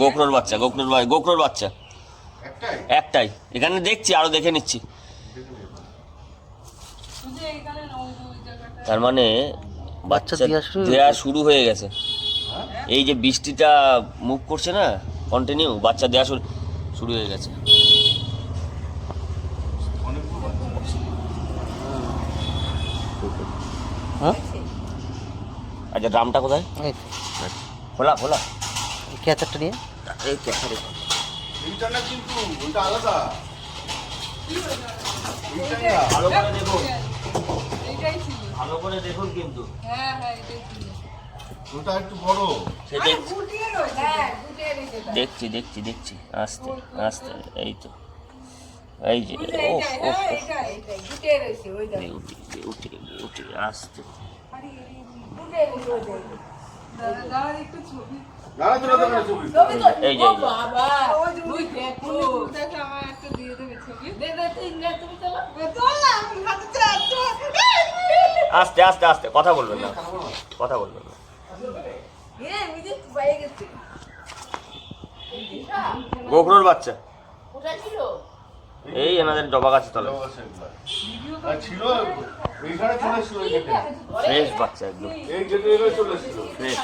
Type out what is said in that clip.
গোখরোর বাচ্চা, গোখরোর বাচ্চা একটাই। এখানে দেখছি, আরো দেখে নিচ্ছি। তার মানে বাচ্চা দেয়া শুরু হয়ে গেছে। এই যে বৃষ্টিটা মুভ করছে না কন্টিনিউ, বাচ্চা দেয়া শুরু হয়ে গেছে। আচ্ছা, ড্রামটা কোথায়? খোলা খোলা ক্যাচারটা নিয়ে এই ক্যাচারে এইটা না, কিন্তু ওটা আলাদা। ভালো করে দেখুন, ভালো করে দেখুন কিন্তু ওটা একটু বড়। দেখছি দেখছি দেখছি, আস্তে আস্তে। এই তো, এই যে উঠে উঠে আস্তে। এই যে আস্তে আস্তে আস্তে, কথা বলবেন না, কথা বলবেন না। গোখরোর বাচ্চা এই এনাদের জবা গাছের তলে ছিল, এইখানে চলে এসেছিল। ফ্রেশ বাচ্চা, একদম এই গেটে চলে এসেছিল ফ্রেশ।